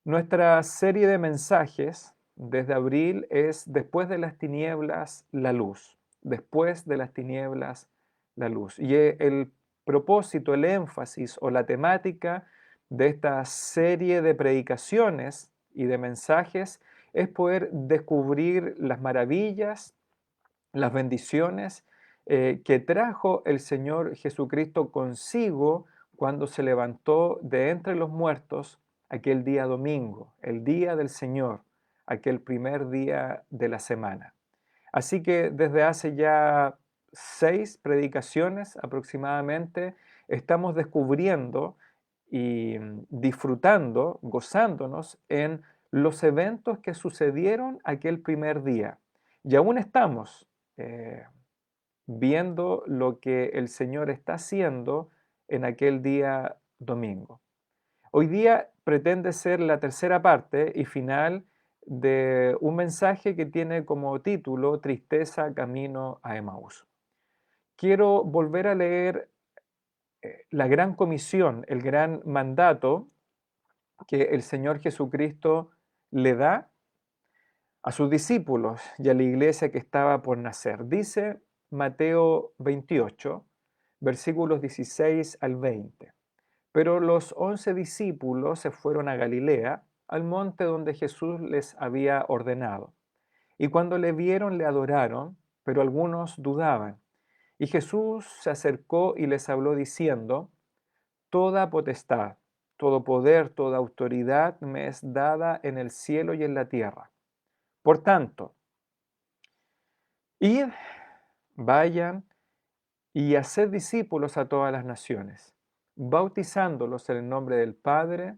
Nuestra serie de mensajes desde abril es Después de las tinieblas, la luz. Después de las tinieblas, la luz. Y el propósito, el énfasis o la temática de esta serie de predicaciones y de mensajes es poder descubrir las maravillas, las bendiciones que trajo el Señor Jesucristo consigo cuando se levantó de entre los muertos aquel día domingo, el día del Señor, aquel primer día de la semana. Así que desde hace ya 6 predicaciones aproximadamente, estamos descubriendo y disfrutando, gozándonos en los eventos que sucedieron aquel primer día. Y aún estamos eh, viendo lo que el Señor está haciendo en aquel día domingo. Hoy día pretende ser la tercera parte y final de un mensaje que tiene como título Tristeza camino a Emaús. Quiero volver a leer la gran comisión, el gran mandato que el Señor Jesucristo le da a sus discípulos y a la iglesia que estaba por nacer. Dice Mateo 28, versículos 16 al 20. Pero los 11 discípulos se fueron a Galilea, al monte donde Jesús les había ordenado. Y cuando le vieron, le adoraron, pero algunos dudaban. Y Jesús se acercó y les habló diciendo: Toda potestad, todo poder, toda autoridad me es dada en el cielo y en la tierra. Por tanto, id, vayan y haced discípulos a todas las naciones, bautizándolos en el nombre del Padre,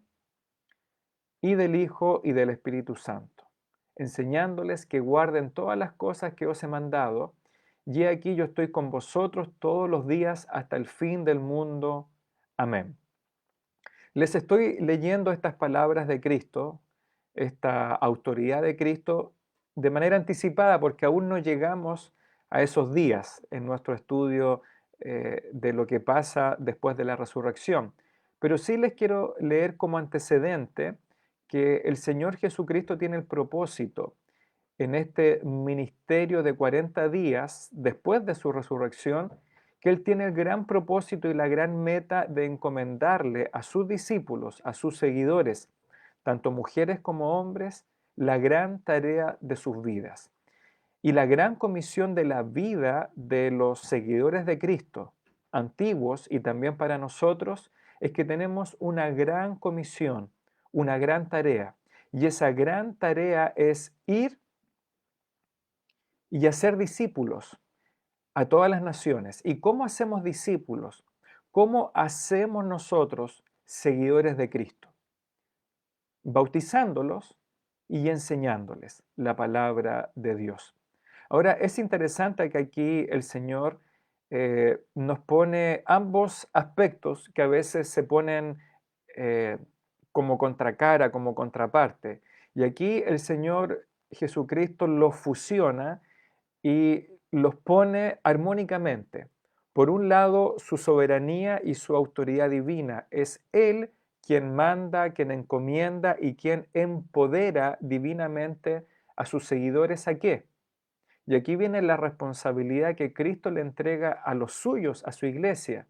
y del Hijo y del Espíritu Santo, enseñándoles que guarden todas las cosas que os he mandado, y he aquí yo estoy con vosotros todos los días hasta el fin del mundo. Amén. Les estoy leyendo estas palabras de Cristo, esta autoridad de Cristo, de manera anticipada porque aún no llegamos a esos días en nuestro estudio de lo que pasa después de la resurrección. Pero sí les quiero leer como antecedente que el Señor Jesucristo tiene el propósito en este ministerio de 40 días después de su resurrección, que Él tiene el gran propósito y la gran meta de encomendarle a sus discípulos, a sus seguidores, tanto mujeres como hombres, la gran tarea de sus vidas. Y la gran comisión de la vida de los seguidores de Cristo, antiguos y también para nosotros, es que tenemos una gran comisión, una gran tarea. Y esa gran tarea es ir y hacer discípulos a todas las naciones. ¿Y cómo hacemos discípulos? ¿Cómo hacemos nosotros seguidores de Cristo? Bautizándolos y enseñándoles la palabra de Dios. Ahora, es interesante que aquí el Señor nos pone ambos aspectos que a veces se ponen eh, como contracara, como contraparte. Y aquí el Señor Jesucristo los fusiona y los pone armónicamente. Por un lado, su soberanía y su autoridad divina. Es Él quien manda, quien encomienda y quien empodera divinamente a sus seguidores ¿a qué? Y aquí viene la responsabilidad que Cristo le entrega a los suyos, a su iglesia.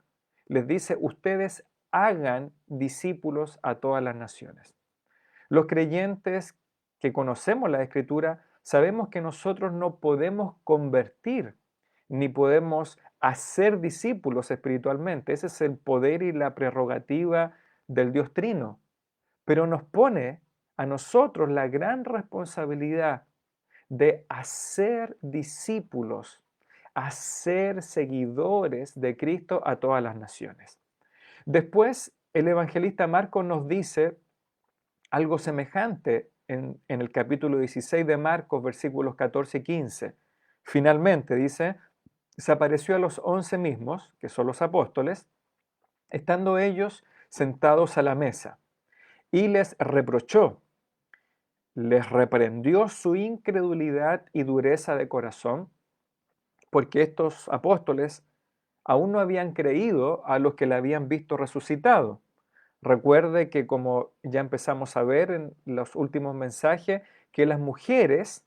Les dice, ustedes hagan discípulos a todas las naciones. Los creyentes que conocemos la Escritura sabemos que nosotros no podemos convertir ni podemos hacer discípulos espiritualmente. Ese es el poder y la prerrogativa del Dios Trino. Pero nos pone a nosotros la gran responsabilidad de hacer discípulos, hacer seguidores de Cristo a todas las naciones. Después, el evangelista Marcos nos dice algo semejante en el capítulo 16 de Marcos, versículos 14 y 15. Finalmente, dice, se apareció a los 11 mismos, que son los apóstoles, estando ellos sentados a la mesa, y les reprochó, les reprendió su incredulidad y dureza de corazón, porque estos apóstoles aún no habían creído a los que le habían visto resucitado. Recuerde que como ya empezamos a ver en los últimos mensajes, que las mujeres,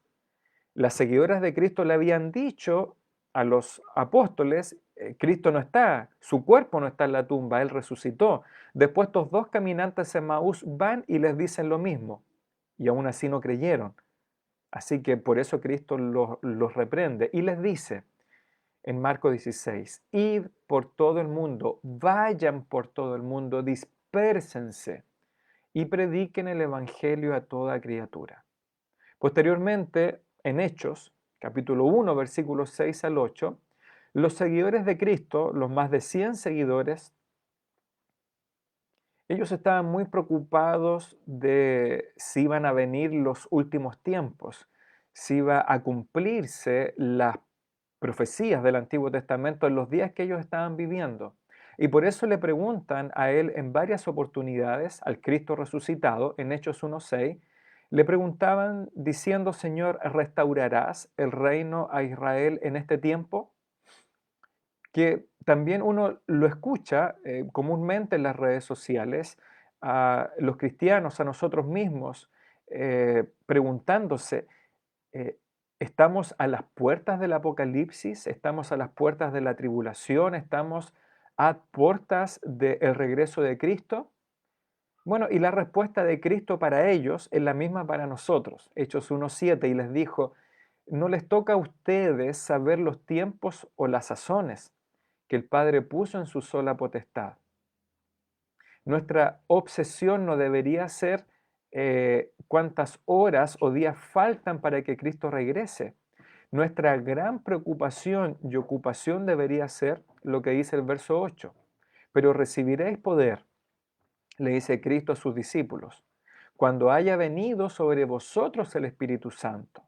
las seguidoras de Cristo le habían dicho a los apóstoles, Cristo no está, su cuerpo no está en la tumba, Él resucitó. Después estos dos caminantes en Maús van y les dicen lo mismo, y aún así no creyeron. Así que por eso Cristo los reprende y les dice en Marcos 16, id por todo el mundo, vayan por todo el mundo, dispérsense y prediquen el Evangelio a toda criatura. Posteriormente, en Hechos, capítulo 1, versículos 6 al 8, los seguidores de Cristo, los más de 100 seguidores, ellos estaban muy preocupados de si iban a venir los últimos tiempos, si iba a cumplirse las profecías del Antiguo Testamento en los días que ellos estaban viviendo. Y por eso le preguntan a él en varias oportunidades, al Cristo resucitado, en Hechos 1:6, le preguntaban diciendo, Señor, ¿restaurarás el reino a Israel en este tiempo? Que también uno lo escucha comúnmente en las redes sociales, a los cristianos, a nosotros mismos, preguntándose, eh, ¿estamos a las puertas del apocalipsis? ¿Estamos a las puertas de la tribulación? ¿Estamos a puertas del regreso de Cristo? Bueno, y la respuesta de Cristo para ellos es la misma para nosotros. Hechos 1:7, y les dijo, no les toca a ustedes saber los tiempos o las sazones que el Padre puso en su sola potestad. Nuestra obsesión no debería ser cuántas horas o días faltan para que Cristo regrese. Nuestra gran preocupación y ocupación debería ser lo que dice el verso 8. Pero recibiréis poder, le dice Cristo a sus discípulos, cuando haya venido sobre vosotros el Espíritu Santo.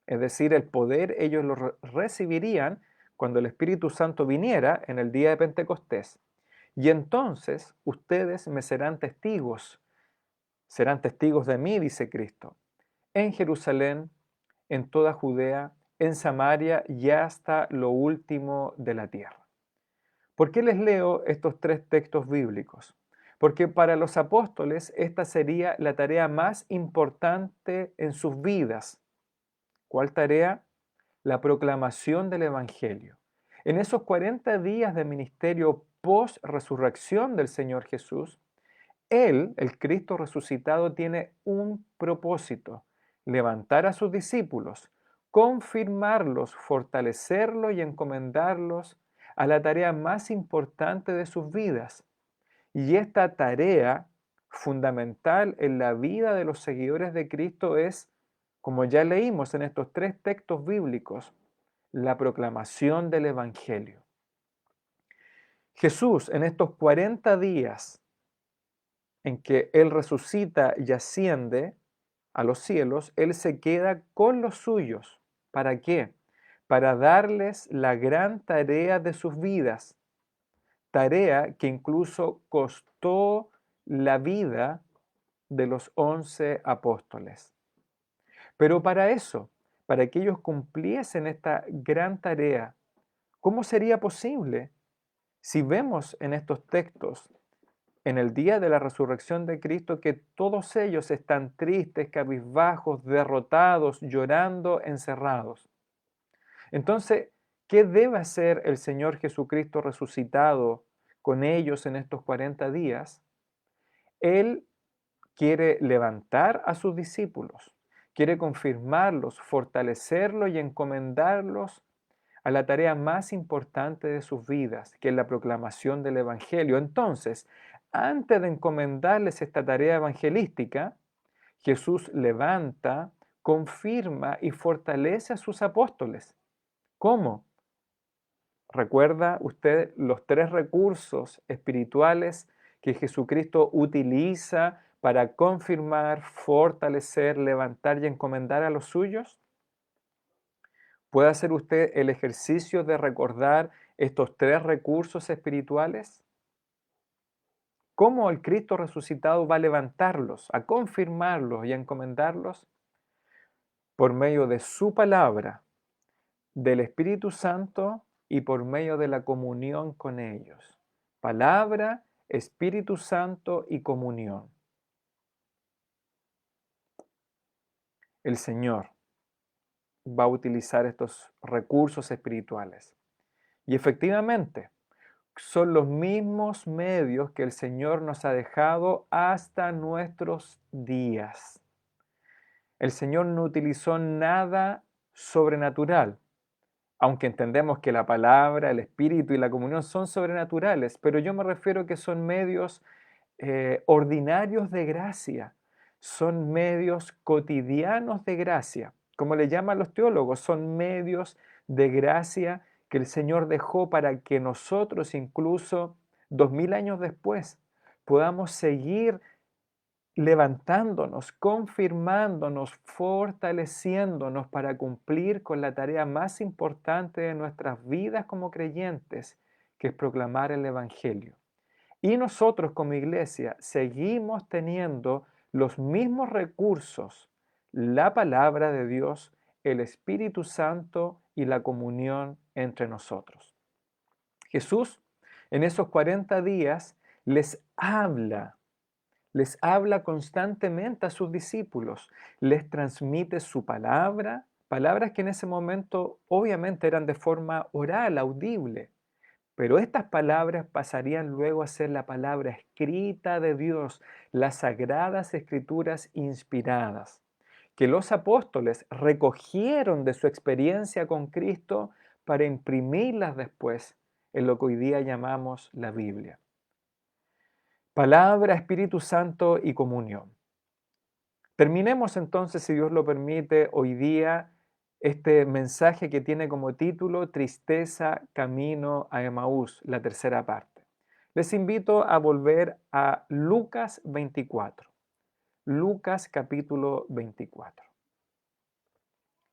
Es decir, el poder ellos lo recibirían cuando el Espíritu Santo viniera en el día de Pentecostés. Y entonces ustedes me serán testigos de mí, dice Cristo, en Jerusalén, en toda Judea, en Samaria y hasta lo último de la tierra. ¿Por qué les leo estos tres textos bíblicos? Porque para los apóstoles esta sería la tarea más importante en sus vidas. ¿Cuál tarea? La proclamación del Evangelio. En esos 40 días de ministerio post-resurrección del Señor Jesús, Él, el Cristo resucitado, tiene un propósito: levantar a sus discípulos, confirmarlos, fortalecerlos y encomendarlos a la tarea más importante de sus vidas. Y esta tarea fundamental en la vida de los seguidores de Cristo es, como ya leímos en estos tres textos bíblicos, la proclamación del Evangelio. Jesús en estos 40 días en que Él resucita y asciende a los cielos, Él se queda con los suyos. ¿Para qué? Para darles la gran tarea de sus vidas, tarea que incluso costó la vida de los 11 apóstoles. Pero para eso, para que ellos cumpliesen esta gran tarea, ¿cómo sería posible si vemos en estos textos, en el día de la resurrección de Cristo, que todos ellos están tristes, cabizbajos, derrotados, llorando, encerrados? Entonces, ¿qué debe hacer el Señor Jesucristo resucitado con ellos en estos 40 días? Él quiere levantar a sus discípulos, quiere confirmarlos, fortalecerlos y encomendarlos a la tarea más importante de sus vidas, que es la proclamación del Evangelio. Entonces, antes de encomendarles esta tarea evangelística, Jesús levanta, confirma y fortalece a sus apóstoles. ¿Cómo? ¿Recuerda usted los tres recursos espirituales que Jesucristo utiliza para confirmar, fortalecer, levantar y encomendar a los suyos? ¿Puede hacer usted el ejercicio de recordar estos tres recursos espirituales? ¿Cómo el Cristo resucitado va a levantarlos, a confirmarlos y a encomendarlos? Por medio de su palabra, del Espíritu Santo y por medio de la comunión con ellos. Palabra, Espíritu Santo y comunión. El Señor va a utilizar estos recursos espirituales. Y efectivamente, son los mismos medios que el Señor nos ha dejado hasta nuestros días. El Señor no utilizó nada sobrenatural, aunque entendemos que la palabra, el Espíritu y la comunión son sobrenaturales, pero yo me refiero que son medios ordinarios de gracia, son medios cotidianos de gracia, como le llaman los teólogos, son medios de gracia que el Señor dejó para que nosotros incluso 2000 años después podamos seguir levantándonos, confirmándonos, fortaleciéndonos para cumplir con la tarea más importante de nuestras vidas como creyentes, que es proclamar el Evangelio. Y nosotros como iglesia seguimos teniendo los mismos recursos, la palabra de Dios, el Espíritu Santo y la comunión entre nosotros. Jesús en esos 40 días les habla constantemente a sus discípulos, les transmite su palabra, palabras que en ese momento obviamente eran de forma oral, audible, pero estas palabras pasarían luego a ser la palabra escrita de Dios, las sagradas escrituras inspiradas, que los apóstoles recogieron de su experiencia con Cristo para imprimirlas después en lo que hoy día llamamos la Biblia. Palabra, Espíritu Santo y comunión. Terminemos entonces, si Dios lo permite, hoy día este mensaje que tiene como título Tristeza, camino a Emaús, la tercera parte. Les invito a volver a Lucas 24. Lucas capítulo 24.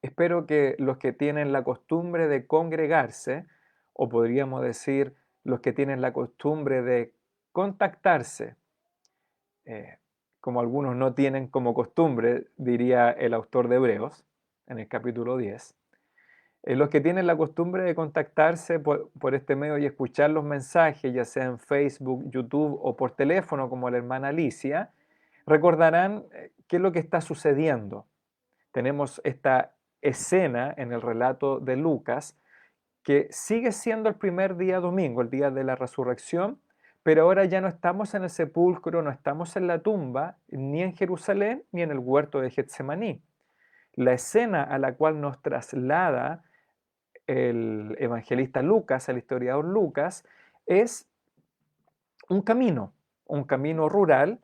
Espero que los que tienen la costumbre de congregarse, o podríamos decir los que tienen la costumbre de contactarse, como algunos no tienen como costumbre, diría el autor de Hebreos, en el capítulo 10, los que tienen la costumbre de contactarse por este medio y escuchar los mensajes, ya sea en Facebook, YouTube o por teléfono, como la hermana Alicia, recordarán qué es lo que está sucediendo. Tenemos esta escena en el relato de Lucas, que sigue siendo el primer día domingo, el día de la resurrección, pero ahora ya no estamos en el sepulcro, no estamos en la tumba, ni en Jerusalén, ni en el huerto de Getsemaní. La escena a la cual nos traslada el evangelista Lucas, el historiador Lucas, es un camino rural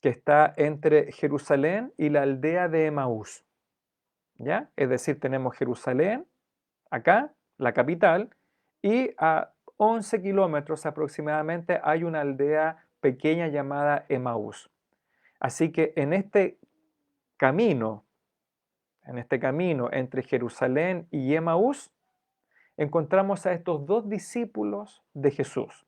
que está entre Jerusalén y la aldea de Emaús. ¿Ya? Es decir, tenemos Jerusalén, acá, la capital, y a 11 kilómetros aproximadamente hay una aldea pequeña llamada Emaús. Así que camino, en este camino entre Jerusalén y Emaús, encontramos a estos dos discípulos de Jesús.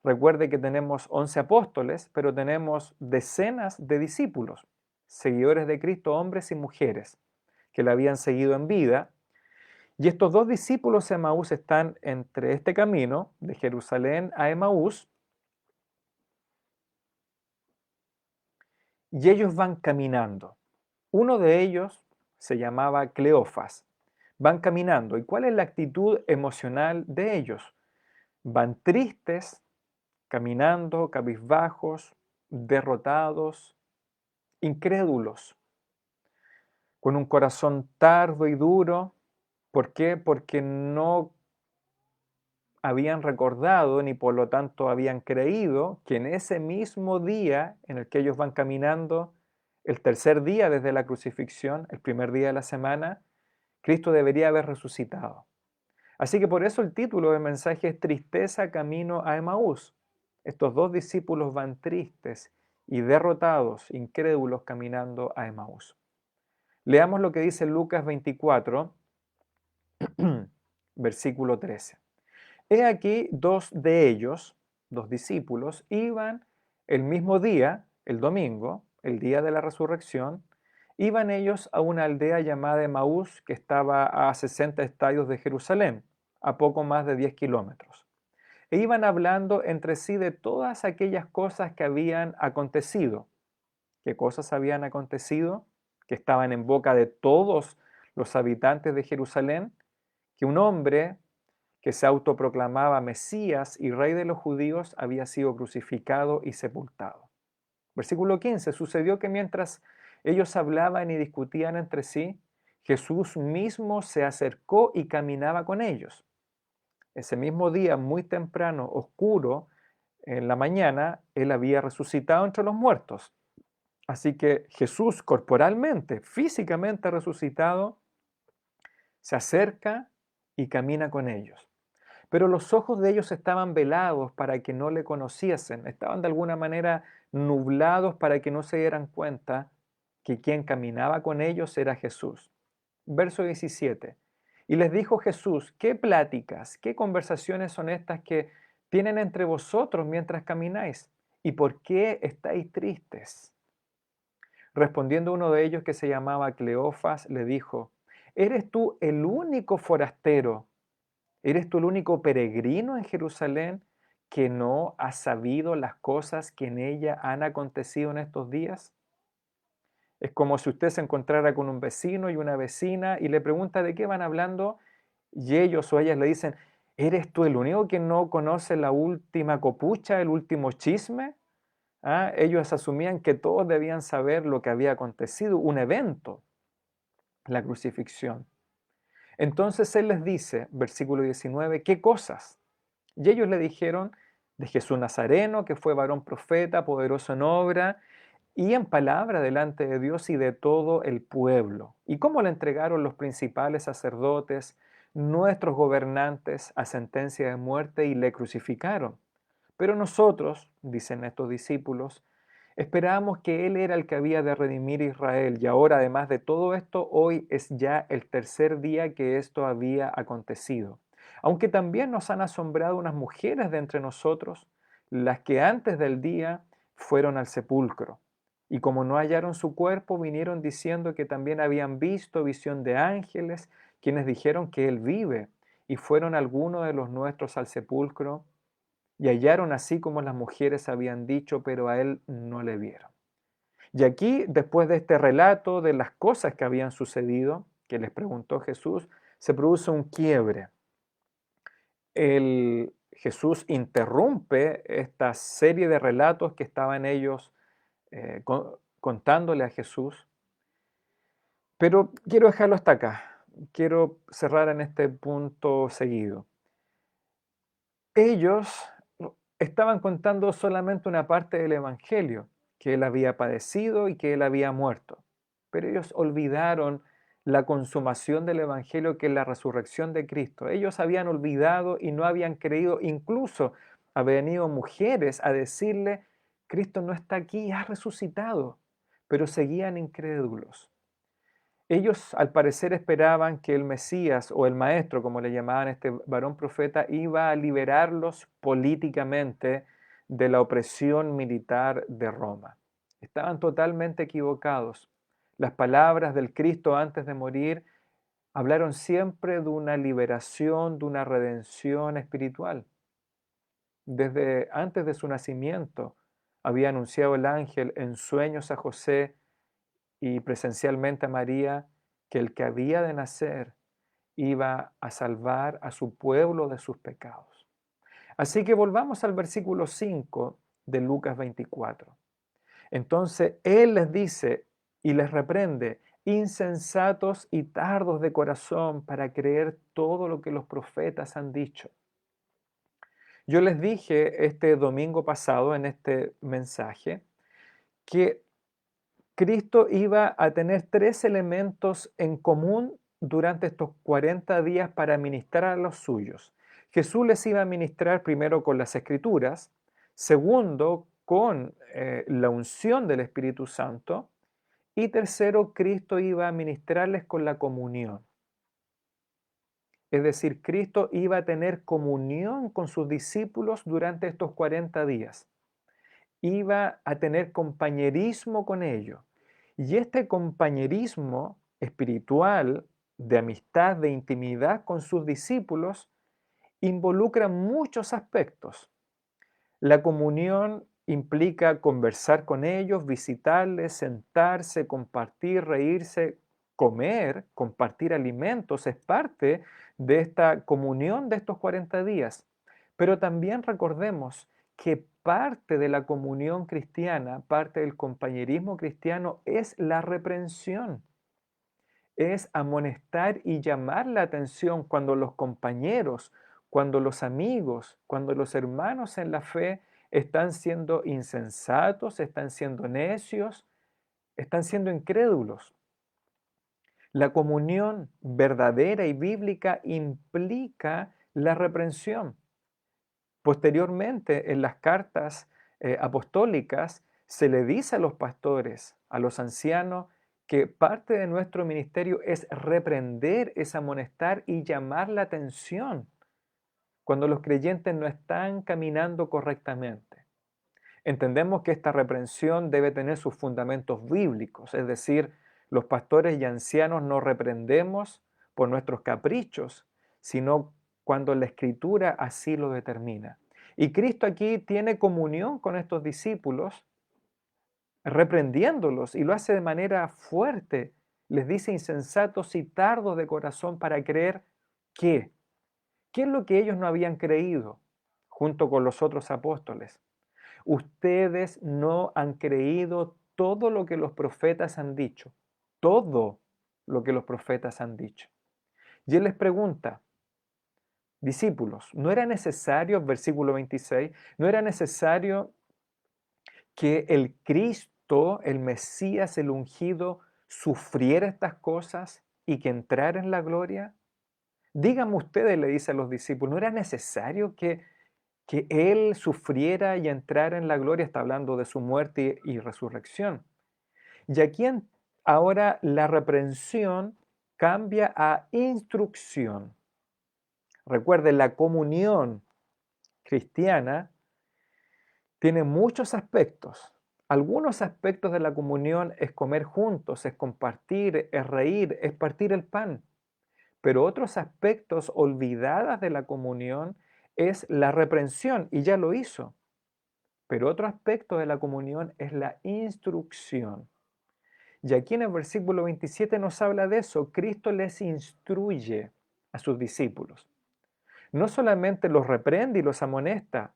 Recuerde que tenemos 11 apóstoles, pero tenemos decenas de discípulos, seguidores de Cristo, hombres y mujeres, que le habían seguido en vida. Y estos dos discípulos de Emaús están entre este camino de Jerusalén a Emaús, y ellos van caminando. Uno de ellos se llamaba Cleofas. Van caminando. ¿Y cuál es la actitud emocional de ellos? Van tristes, caminando, cabizbajos, derrotados, incrédulos, con un corazón tardo y duro. ¿Por qué? Porque no habían recordado ni por lo tanto habían creído que en ese mismo día en el que ellos van caminando, el tercer día desde la crucifixión, el primer día de la semana, Cristo debería haber resucitado. Así que por eso el título del mensaje es Tristeza, camino a Emaús. Estos dos discípulos van tristes y derrotados, incrédulos, caminando a Emaús. Leamos lo que dice Lucas 24, versículo 13. He aquí dos de ellos, dos discípulos, iban el mismo día, el domingo, el día de la resurrección, iban ellos a una aldea llamada Emaús que estaba a 60 estadios de Jerusalén, a poco más de 10 kilómetros. e iban hablando entre sí de todas aquellas cosas que habían acontecido. ¿Qué cosas habían acontecido? Que estaban en boca de todos los habitantes de Jerusalén, que un hombre que se autoproclamaba Mesías y rey de los judíos había sido crucificado y sepultado. Versículo 15, sucedió que mientras ellos hablaban y discutían entre sí, Jesús mismo se acercó y caminaba con ellos. Ese mismo día, muy temprano, oscuro, en la mañana, él había resucitado entre los muertos. Así que Jesús corporalmente, físicamente resucitado, se acerca y camina con ellos. Pero los ojos de ellos estaban velados para que no le conociesen, estaban de alguna manera nublados para que no se dieran cuenta que quien caminaba con ellos era Jesús. Verso 17. Y les dijo Jesús, ¿qué pláticas, qué conversaciones son estas que tienen entre vosotros mientras camináis? ¿Y por qué estáis tristes? Respondiendo uno de ellos que se llamaba Cleofas, le dijo, ¿eres tú el único forastero? ¿Eres tú el único peregrino en Jerusalén que no ha sabido las cosas que en ella han acontecido en estos días? Es como si usted se encontrara con un vecino y una vecina y le pregunta de qué van hablando y ellos o ellas le dicen, ¿eres tú el único que no conoce la última copucha, el último chisme? ¿Ah? Ellos asumían que todos debían saber lo que había acontecido, un evento, la crucifixión. Entonces él les dice, versículo 19, ¿qué cosas? Y ellos le dijeron de Jesús Nazareno, que fue varón profeta, poderoso en obra y en palabra delante de Dios y de todo el pueblo. Y cómo le entregaron los principales sacerdotes, nuestros gobernantes, a sentencia de muerte y le crucificaron. Pero nosotros, dicen estos discípulos, esperábamos que Él era el que había de redimir a Israel. Y ahora, además de todo esto, hoy es ya el tercer día que esto había acontecido. Aunque también nos han asombrado unas mujeres de entre nosotros, las que antes del día fueron al sepulcro. Y como no hallaron su cuerpo, vinieron diciendo que también habían visto visión de ángeles, quienes dijeron que Él vive. Y fueron algunos de los nuestros al sepulcro y hallaron así como las mujeres habían dicho, pero a Él no le vieron. Y aquí, después de este relato de las cosas que habían sucedido, que les preguntó Jesús, se produce un quiebre. Jesús interrumpe esta serie de relatos que estaban ellos contándole a Jesús. Pero quiero dejarlo hasta acá. Quiero cerrar en este punto seguido. Ellos estaban contando solamente una parte del Evangelio, que Él había padecido y que Él había muerto. Pero ellos olvidaron la consumación del Evangelio, que es la resurrección de Cristo. Ellos habían olvidado y no habían creído, incluso habían venido mujeres a decirle, Cristo no está aquí, ha resucitado, pero seguían incrédulos. Ellos al parecer esperaban que el Mesías o el Maestro, como le llamaban a este varón profeta, iba a liberarlos políticamente de la opresión militar de Roma. Estaban totalmente equivocados. Las palabras del Cristo antes de morir hablaron siempre de una liberación, de una redención espiritual. Desde antes de su nacimiento había anunciado el ángel en sueños a José y presencialmente a María que el que había de nacer iba a salvar a su pueblo de sus pecados. Así que volvamos al versículo 5 de Lucas 24. Entonces Él les dice y les reprende, insensatos y tardos de corazón para creer todo lo que los profetas han dicho. Yo les dije este domingo pasado en este mensaje que Cristo iba a tener tres elementos en común durante estos 40 días para ministrar a los suyos. Jesús les iba a ministrar primero con las Escrituras, segundo con la unción del Espíritu Santo y tercero, Cristo iba a ministrarles con la comunión. Es decir, Cristo iba a tener comunión con sus discípulos durante estos 40 días. Iba a tener compañerismo con ellos. Y este compañerismo espiritual, de amistad, de intimidad con sus discípulos, involucra muchos aspectos. La comunión implica conversar con ellos, visitarles, sentarse, compartir, reírse, comer, compartir alimentos, es parte de esta comunión de estos 40 días. Pero también recordemos que parte de la comunión cristiana, parte del compañerismo cristiano es la reprensión, es amonestar y llamar la atención cuando los compañeros, cuando los amigos, cuando los hermanos en la fe están siendo insensatos, están siendo necios, están siendo incrédulos. La comunión verdadera y bíblica implica la reprensión. Posteriormente, en las cartas apostólicas, se le dice a los pastores, a los ancianos, que parte de nuestro ministerio es reprender, es amonestar y llamar la atención cuando los creyentes no están caminando correctamente. Entendemos que esta reprensión debe tener sus fundamentos bíblicos, es decir, los pastores y ancianos no reprendemos por nuestros caprichos, sino cuando la Escritura así lo determina. Y Cristo aquí tiene comunión con estos discípulos, reprendiéndolos, y lo hace de manera fuerte. Les dice insensatos y tardos de corazón para creer ¿qué? ¿Qué es lo que ellos no habían creído junto con los otros apóstoles? Ustedes no han creído todo lo que los profetas han dicho, todo lo que los profetas han dicho. Y él les pregunta, discípulos, ¿no era necesario, versículo 26, no era necesario que el Cristo, el Mesías, el ungido, sufriera estas cosas y que entrara en la gloria? Díganme ustedes, le dice a los discípulos, ¿no era necesario que Él sufriera y entrara en la gloria? Está hablando de su muerte y resurrección. Y aquí ahora la reprensión cambia a instrucción. Recuerden, la comunión cristiana tiene muchos aspectos. Algunos aspectos de la comunión es comer juntos, es compartir, es reír, es partir el pan. Pero otros aspectos olvidadas de la comunión es la reprensión, y ya lo hizo. Pero otro aspecto de la comunión es la instrucción. Y aquí en el versículo 27 nos habla de eso. Cristo les instruye a sus discípulos. No solamente los reprende y los amonesta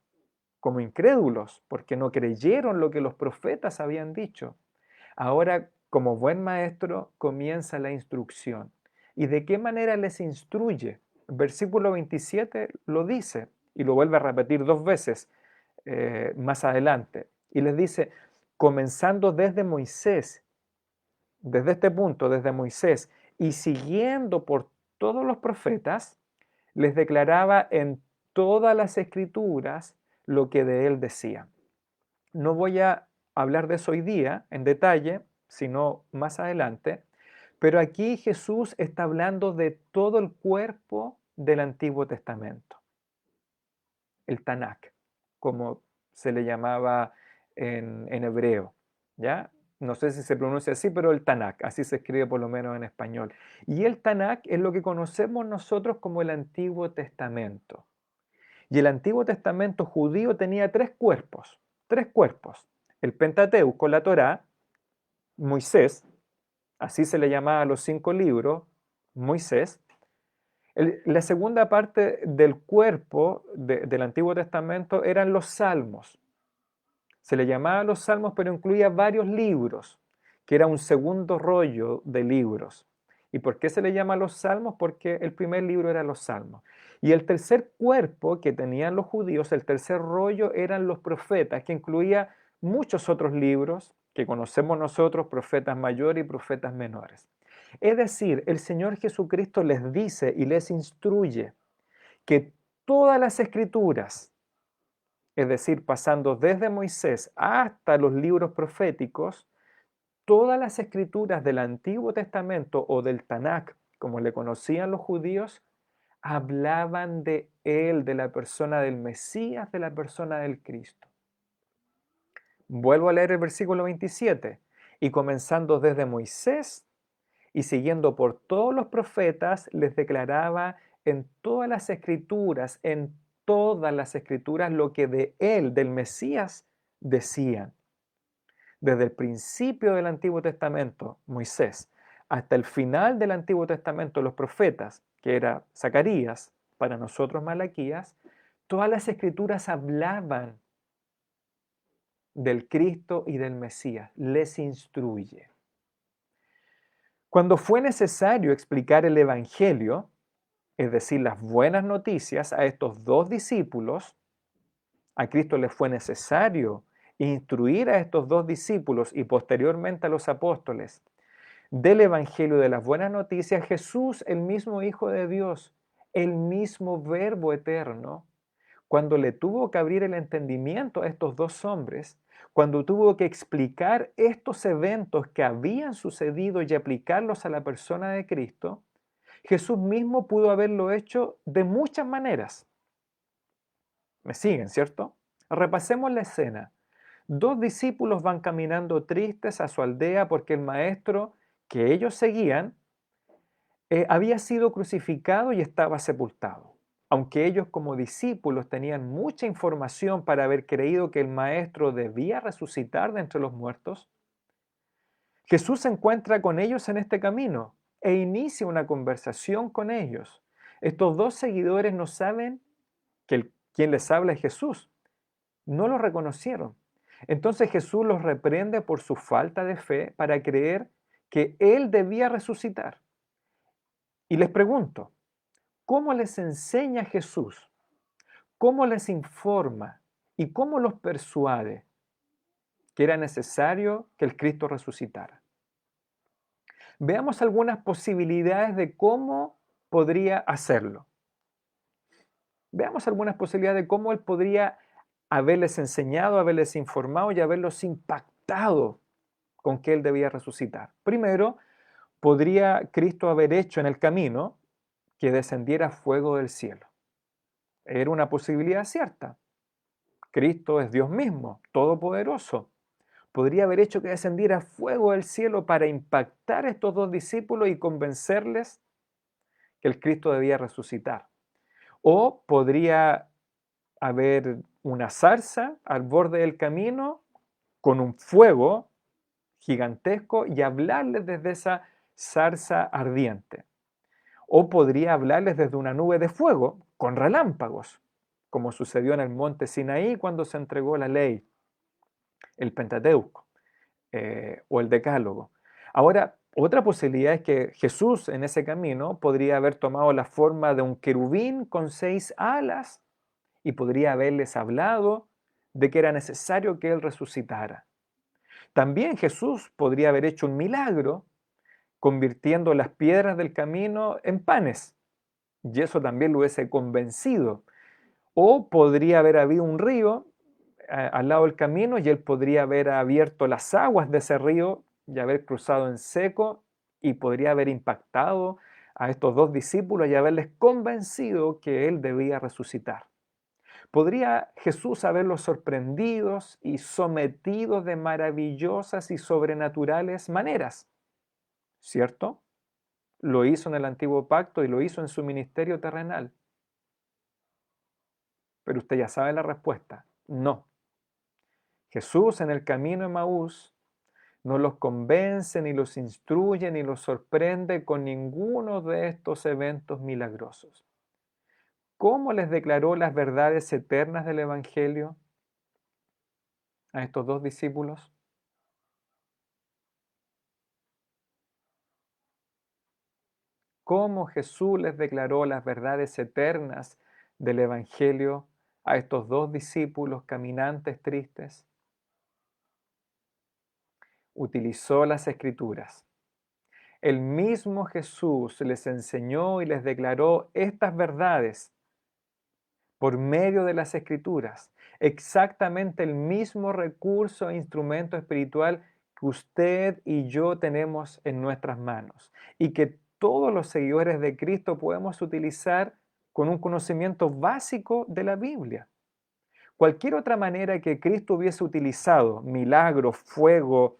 como incrédulos, porque no creyeron lo que los profetas habían dicho. Ahora, como buen maestro, comienza la instrucción. ¿Y de qué manera les instruye? Versículo 27 lo dice y lo vuelve a repetir dos veces más adelante. Y les dice, comenzando desde Moisés, desde este punto, desde Moisés, y siguiendo por todos los profetas, les declaraba en todas las escrituras lo que de él decía. No voy a hablar de eso hoy día en detalle, sino más adelante, pero aquí Jesús está hablando de todo el cuerpo del Antiguo Testamento, el Tanakh, como se le llamaba en hebreo, ¿ya? No sé si se pronuncia así, pero el Tanakh, así se escribe por lo menos en español. Y el Tanakh es lo que conocemos nosotros como el Antiguo Testamento. Y el Antiguo Testamento judío tenía tres cuerpos, tres cuerpos. El Pentateuco, la Torá, Moisés, así se le llamaba a los 5 libros, Moisés. La segunda parte del cuerpo del Antiguo Testamento eran los salmos. Se le llamaba los salmos, pero incluía varios libros, que era un segundo rollo de libros. ¿Y por qué se le llama los salmos? Porque el primer libro era los salmos. Y el tercer cuerpo que tenían los judíos, el tercer rollo, eran los profetas, que incluía muchos otros libros que conocemos nosotros, profetas mayores y profetas menores. Es decir, el Señor Jesucristo les dice y les instruye que todas las escrituras, es decir, pasando desde Moisés hasta los libros proféticos, todas las escrituras del Antiguo Testamento o del Tanakh, como le conocían los judíos, hablaban de él, de la persona del Mesías, de la persona del Cristo. Vuelvo a leer el versículo 27. Y comenzando desde Moisés y siguiendo por todos los profetas, les declaraba en todas las escrituras, lo que de él, del Mesías, decían. Desde el principio del Antiguo Testamento, Moisés, hasta el final del Antiguo Testamento, los profetas, que era Zacarías, para nosotros Malaquías, todas las escrituras hablaban del Cristo y del Mesías, les instruye. Cuando fue necesario explicar el Evangelio, es decir, las buenas noticias a estos dos discípulos, a Cristo le fue necesario instruir a estos dos discípulos y posteriormente a los apóstoles del Evangelio de las buenas noticias. Jesús, el mismo Hijo de Dios, el mismo Verbo eterno, cuando le tuvo que abrir el entendimiento a estos dos hombres, cuando tuvo que explicar estos eventos que habían sucedido y aplicarlos a la persona de Cristo, Jesús mismo pudo haberlo hecho de muchas maneras. ¿Me siguen, cierto? Repasemos la escena. Dos discípulos van caminando tristes a su aldea porque el maestro que ellos seguían había sido crucificado y estaba sepultado. Aunque ellos como discípulos tenían mucha información para haber creído que el maestro debía resucitar de entre los muertos, Jesús se encuentra con ellos en este camino e inicia una conversación con ellos. Estos dos seguidores no saben que quien les habla es Jesús. No lo reconocieron. Entonces Jesús los reprende por su falta de fe para creer que Él debía resucitar. Y les pregunto, ¿cómo les enseña Jesús? ¿Cómo les informa? ¿Y cómo los persuade que era necesario que el Cristo resucitara? Veamos algunas posibilidades de cómo podría hacerlo. Veamos algunas posibilidades de cómo Él podría haberles enseñado, haberles informado y haberlos impactado con que Él debía resucitar. Primero, podría Cristo haber hecho en el camino que descendiera fuego del cielo. Era una posibilidad cierta. Cristo es Dios mismo, todopoderoso. Podría haber hecho que descendiera fuego del cielo para impactar a estos dos discípulos y convencerles que el Cristo debía resucitar. O podría haber una zarza al borde del camino con un fuego gigantesco y hablarles desde esa zarza ardiente. O podría hablarles desde una nube de fuego con relámpagos, como sucedió en el monte Sinaí cuando se entregó la ley, el Pentateuco o el Decálogo. Ahora, otra posibilidad es que Jesús en ese camino podría haber tomado la forma de un querubín con 6 alas y podría haberles hablado de que era necesario que Él resucitara. También Jesús podría haber hecho un milagro convirtiendo las piedras del camino en panes, y eso también lo hubiese convencido. O podría haber habido un río al lado del camino y Él podría haber abierto las aguas de ese río y haber cruzado en seco y podría haber impactado a estos dos discípulos y haberles convencido que Él debía resucitar. ¿Podría Jesús haberlos sorprendidos y sometidos de maravillosas y sobrenaturales maneras? ¿Cierto? Lo hizo en el antiguo pacto y lo hizo en su ministerio terrenal. Pero usted ya sabe la respuesta. No. Jesús en el camino de Emaús no los convence, ni los instruye, ni los sorprende con ninguno de estos eventos milagrosos. ¿Cómo les declaró las verdades eternas del Evangelio a estos dos discípulos? ¿Cómo Jesús les declaró las verdades eternas del Evangelio a estos dos discípulos caminantes tristes? Utilizó las Escrituras. El mismo Jesús les enseñó y les declaró estas verdades por medio de las Escrituras. Exactamente el mismo recurso e instrumento espiritual que usted y yo tenemos en nuestras manos y que todos los seguidores de Cristo podemos utilizar con un conocimiento básico de la Biblia. Cualquier otra manera que Cristo hubiese utilizado, milagros, fuego,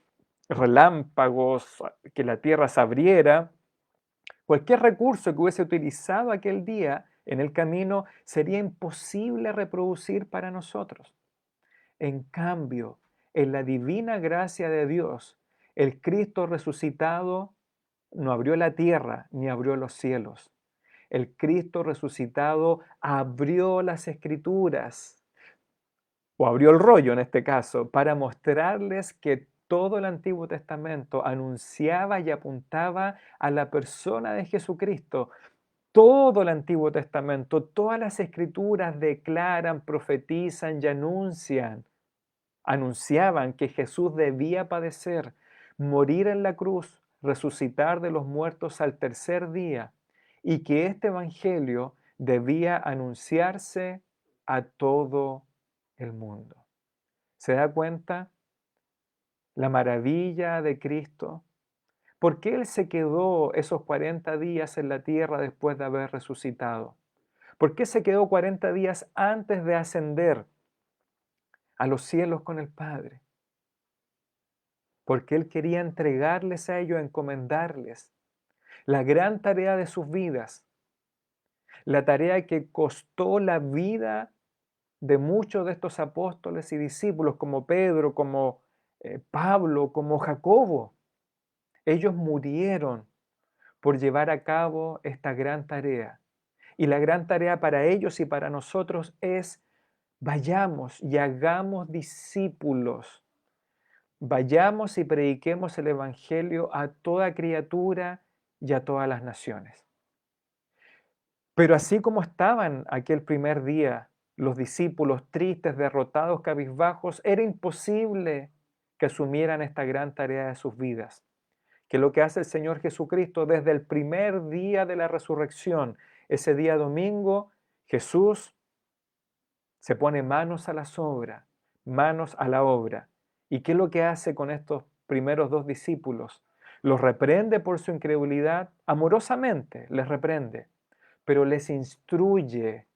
relámpagos, que la tierra se abriera, Cualquier recurso que hubiese utilizado aquel día en el camino sería imposible reproducir para nosotros. En cambio, en la divina gracia de Dios, el Cristo resucitado no abrió la tierra ni abrió los cielos. El Cristo resucitado abrió las escrituras, o abrió el rollo en este caso, para mostrarles que todo el Antiguo Testamento anunciaba y apuntaba a la persona de Jesucristo. Todo el Antiguo Testamento, todas las escrituras declaran, profetizan y anunciaban que Jesús debía padecer, morir en la cruz, resucitar de los muertos al tercer día, y que este evangelio debía anunciarse a todo el mundo. ¿Se da cuenta la maravilla de Cristo? ¿Por qué Él se quedó esos 40 días en la tierra después de haber resucitado? ¿Por qué se quedó 40 días antes de ascender a los cielos con el Padre? Porque Él quería entregarles a ellos, encomendarles la gran tarea de sus vidas, la tarea que costó la vida de muchos de estos apóstoles y discípulos, como Pedro, como Pablo, como Jacobo. Ellos murieron por llevar a cabo esta gran tarea. Y la gran tarea para ellos y para nosotros es: vayamos y hagamos discípulos. Vayamos y prediquemos el Evangelio a toda criatura y a todas las naciones. Pero así como estaban aquel primer día los discípulos tristes, derrotados, cabizbajos, era imposible que asumieran esta gran tarea de sus vidas. Que lo que hace el Señor Jesucristo desde el primer día de la resurrección, ese día domingo, Jesús se pone manos a manos a la obra. ¿Y qué es lo que hace con estos primeros dos discípulos? Los reprende por su incredulidad, amorosamente les reprende, pero les instruye,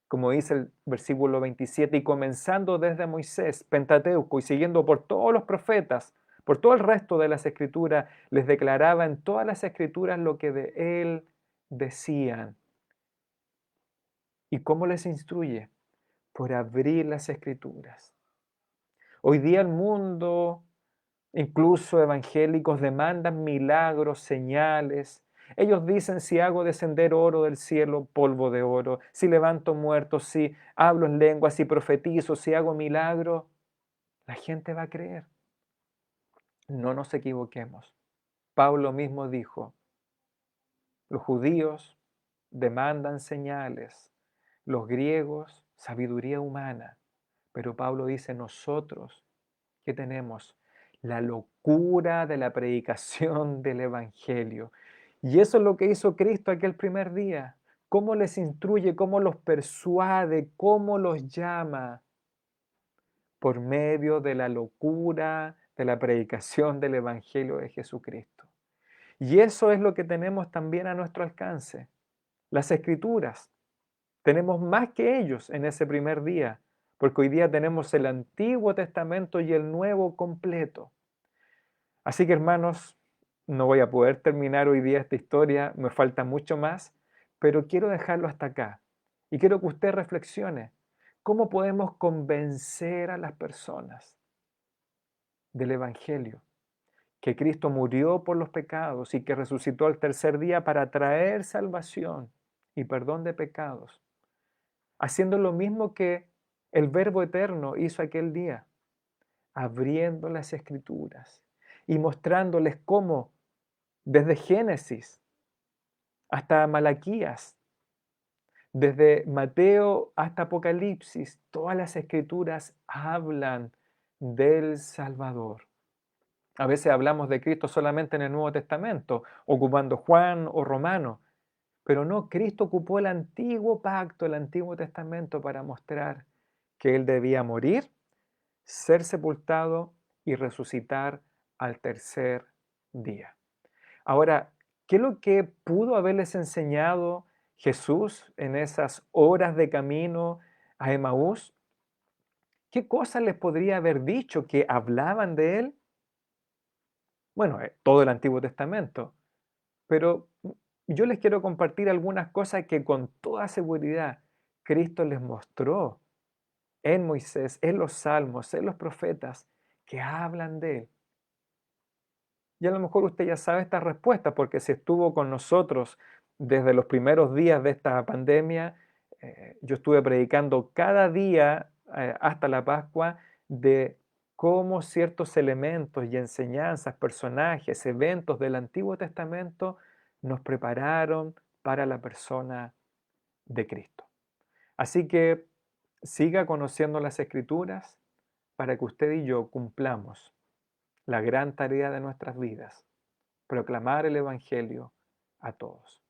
como dice el versículo 27, y comenzando desde Moisés, Pentateuco, y siguiendo por todos los profetas, por todo el resto de las escrituras, les declaraba en todas las escrituras lo que de él decían. ¿Y cómo les instruye? Por abrir las escrituras. Hoy día el mundo, incluso evangélicos, demandan milagros, señales. Ellos dicen: si hago descender oro del cielo, polvo de oro; si levanto muertos, si hablo en lenguas, si profetizo, si hago milagros, la gente va a creer. No nos equivoquemos. Pablo mismo dijo: los judíos demandan señales, los griegos sabiduría humana. Pero Pablo dice: nosotros, ¿qué tenemos? La locura de la predicación del Evangelio. Y eso es lo que hizo Cristo aquel primer día. ¿Cómo les instruye? ¿Cómo los persuade? ¿Cómo los llama? Por medio de la locura de la predicación del Evangelio de Jesucristo. Y eso es lo que tenemos también a nuestro alcance. Las Escrituras. Tenemos más que ellos en ese primer día, porque hoy día tenemos el Antiguo Testamento y el Nuevo completo. Así que, hermanos, no voy a poder terminar hoy día esta historia, me falta mucho más, pero quiero dejarlo hasta acá. Y quiero que usted reflexione: ¿cómo podemos convencer a las personas del Evangelio? Que Cristo murió por los pecados y que resucitó al tercer día para traer salvación y perdón de pecados, haciendo lo mismo que el Verbo eterno hizo aquel día, abriendo las Escrituras y mostrándoles cómo desde Génesis hasta Malaquías, desde Mateo hasta Apocalipsis, todas las Escrituras hablan del Salvador. A veces hablamos de Cristo solamente en el Nuevo Testamento, ocupando Juan o Romano, pero no, Cristo ocupó el antiguo pacto, el Antiguo Testamento, para mostrar que Él debía morir, ser sepultado y resucitar al tercer día. Ahora, ¿qué es lo que pudo haberles enseñado Jesús en esas horas de camino a Emaús? ¿Qué cosas les podría haber dicho que hablaban de Él? Bueno, todo el Antiguo Testamento, Pero yo les quiero compartir algunas cosas que con toda seguridad Cristo les mostró en Moisés, en los salmos, en los profetas que hablan de él. Y a lo mejor usted ya sabe esta respuesta porque si estuvo con nosotros desde los primeros días de esta pandemia, yo estuve predicando cada día hasta la Pascua de cómo ciertos elementos y enseñanzas, personajes, eventos del Antiguo Testamento nos prepararon para la persona de Cristo. Así que siga conociendo las Escrituras para que usted y yo cumplamos la gran tarea de nuestras vidas, proclamar el Evangelio a todos.